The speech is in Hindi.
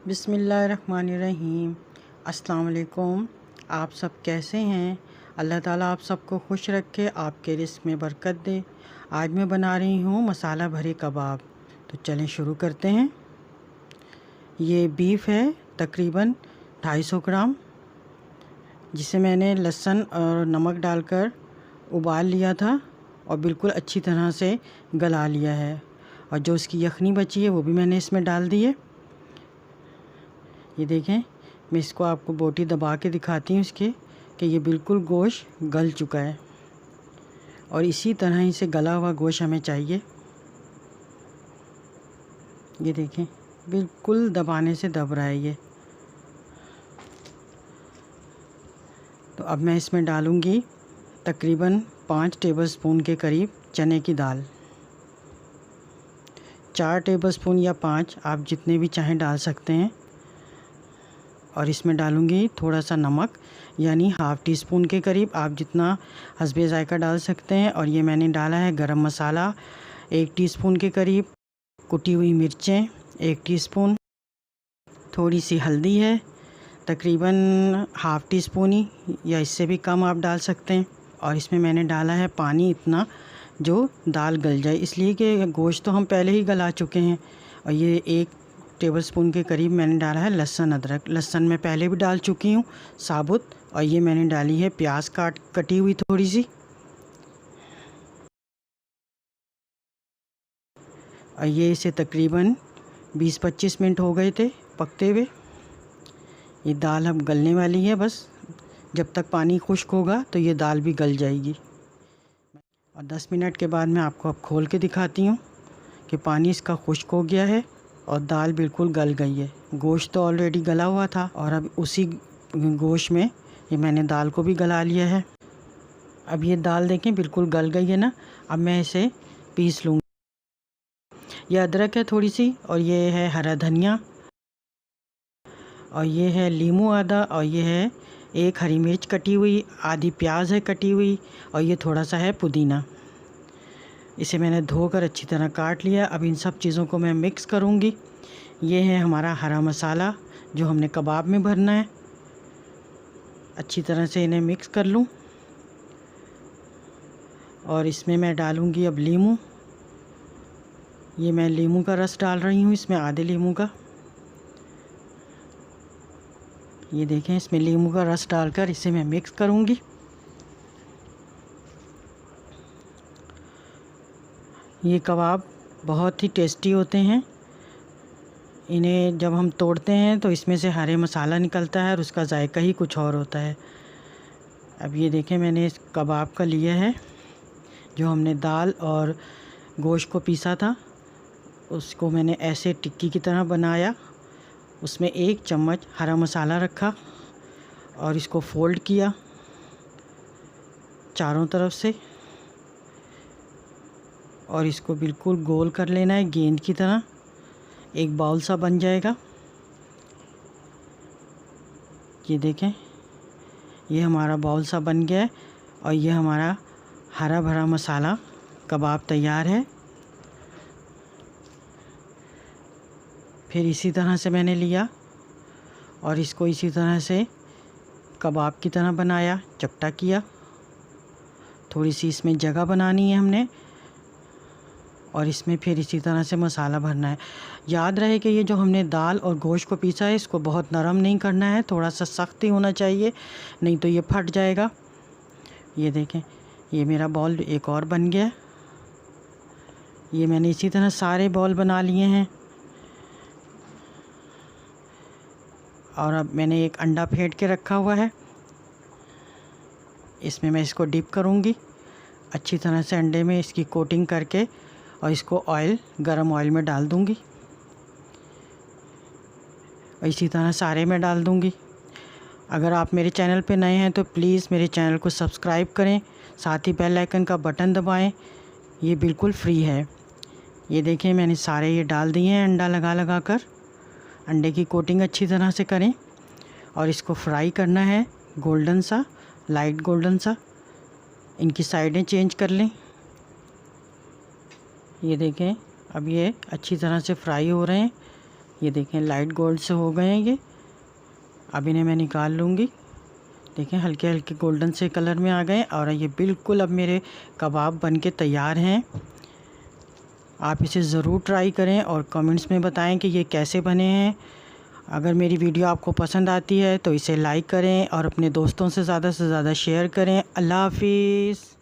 बिस्मिल्लाहिर्रहमानिर्रहीम। अस्सलाम वालेकुम। आप सब कैसे हैं? अल्लाह ताला आप सबको खुश रखे, आपके रिस्क में बरकत दे। आज मैं बना रही हूँ मसाला भरे कबाब। तो चलें शुरू करते हैं। ये बीफ है तकरीबन 250 ग्राम, जिसे मैंने लहसुन और नमक डालकर उबाल लिया था और बिल्कुल अच्छी तरह से गला लिया है। और जो उसकी यखनी बची है वो भी मैंने इसमें डाल दी है। ये देखें, मैं इसको आपको बोटी दबा के दिखाती हूँ इसके कि ये बिल्कुल गोश्त गल चुका है और इसी तरह ही से गला हुआ गोश्त हमें चाहिए। ये देखें, बिल्कुल दबाने से दब रहा है ये। तो अब मैं इसमें डालूँगी तकरीबन 5 टेबलस्पून के करीब चने की दाल। 4 टेबलस्पून या 5, आप जितने भी चाहें डाल सकते हैं। और इसमें डालूँगी थोड़ा सा नमक, यानी हाफ़ टी स्पून के करीब, आप जितना हस्बे ज़ायक़ा डाल सकते हैं। और ये मैंने डाला है गरम मसाला 1 टीस्पून के करीब, कुटी हुई मिर्चें 1 टीस्पून, थोड़ी सी हल्दी है तकरीबन हाफ़ टी स्पून ही, या इससे भी कम आप डाल सकते हैं। और इसमें मैंने डाला है पानी इतना जो दाल गल जाए, इसलिए कि गोश्त तो हम पहले ही गला चुके हैं। और ये 1 टेबलस्पून के करीब मैंने डाला है लहसुन अदरक। लहसुन मैं पहले भी डाल चुकी हूँ साबुत। और ये मैंने डाली है प्याज कटी हुई थोड़ी सी। और ये इसे तकरीबन 20-25 मिनट हो गए थे पकते हुए। ये दाल अब गलने वाली है, बस जब तक पानी खुश्क होगा तो ये दाल भी गल जाएगी। और 10 मिनट के बाद मैं आपको अब खोल के दिखाती हूँ कि पानी इसका खुश्क हो गया है और दाल बिल्कुल गल गई है। गोश्त तो ऑलरेडी गला हुआ था और अब उसी गोश्त में ये मैंने दाल को भी गला लिया है। अब ये दाल देखें बिल्कुल गल गई है ना। अब मैं इसे पीस लूँगी। ये अदरक है थोड़ी सी, और ये है हरा धनिया, और ये है लीमू आधा, और ये है 1 हरी मिर्च कटी हुई, आधी प्याज है कटी हुई, और ये थोड़ा सा है पुदीना। इसे मैंने धोकर अच्छी तरह काट लिया। अब इन सब चीज़ों को मैं मिक्स करूँगी। ये है हमारा हरा मसाला जो हमने कबाब में भरना है। अच्छी तरह से इन्हें मिक्स कर लूँ। और इसमें मैं डालूँगी अब लीमू। ये मैं लीमू का रस डाल रही हूँ इसमें, आधे लीमू का। ये देखें, इसमें लीमू का रस डालकर इसे मैं मिक्स करूँगी। ये कबाब बहुत ही टेस्टी होते हैं। इन्हें जब हम तोड़ते हैं तो इसमें से हरे मसाला निकलता है और उसका जायका ही कुछ और होता है। अब ये देखें, मैंने इस कबाब का लिया है जो हमने दाल और गोश्त को पीसा था, उसको मैंने ऐसे टिक्की की तरह बनाया। उसमें 1 चम्मच हरा मसाला रखा और इसको फ़ोल्ड किया चारों तरफ से, और इसको बिल्कुल गोल कर लेना है गेंद की तरह। एक बाउल सा बन जाएगा। ये देखें, ये हमारा बाउल सा बन गया है और ये हमारा हरा भरा मसाला कबाब तैयार है। फिर इसी तरह से मैंने लिया और इसको इसी तरह से कबाब की तरह बनाया, चपटा किया। थोड़ी सी इसमें जगह बनानी है हमने, और इसमें फिर इसी तरह से मसाला भरना है। याद रहे कि ये जो हमने दाल और गोश्त को पीसा है, इसको बहुत नरम नहीं करना है, थोड़ा सा सख्त ही होना चाहिए, नहीं तो ये फट जाएगा। ये देखें, ये मेरा बॉल एक और बन गया। ये मैंने इसी तरह सारे बॉल बना लिए हैं। और अब मैंने एक अंडा फेंट के रखा हुआ है, इसमें मैं इसको डिप करूँगी अच्छी तरह से अंडे में, इसकी कोटिंग करके, और इसको गरम ऑयल में डाल दूँगी। और इसी तरह सारे में डाल दूँगी। अगर आप मेरे चैनल पे नए हैं तो प्लीज़ मेरे चैनल को सब्सक्राइब करें, साथ ही बेल आइकन का बटन दबाएं। ये बिल्कुल फ्री है। ये देखें, मैंने सारे ये डाल दिए हैं अंडा लगा कर। अंडे की कोटिंग अच्छी तरह से करें और इसको फ्राई करना है गोल्डन सा, लाइट गोल्डन सा। इनकी साइडें चेंज कर लें। ये देखें, अब ये अच्छी तरह से फ्राई हो रहे हैं। ये देखें लाइट गोल्ड से हो गए हैं ये। अब इन्हें मैं निकाल लूँगी। देखें हल्के हल्के गोल्डन से कलर में आ गए और ये बिल्कुल अब मेरे कबाब बन के तैयार हैं। आप इसे ज़रूर ट्राई करें और कमेंट्स में बताएं कि ये कैसे बने हैं। अगर मेरी वीडियो आपको पसंद आती है तो इसे लाइक करें और अपने दोस्तों से ज़्यादा शेयर करें। अल्लाह हाफिज़।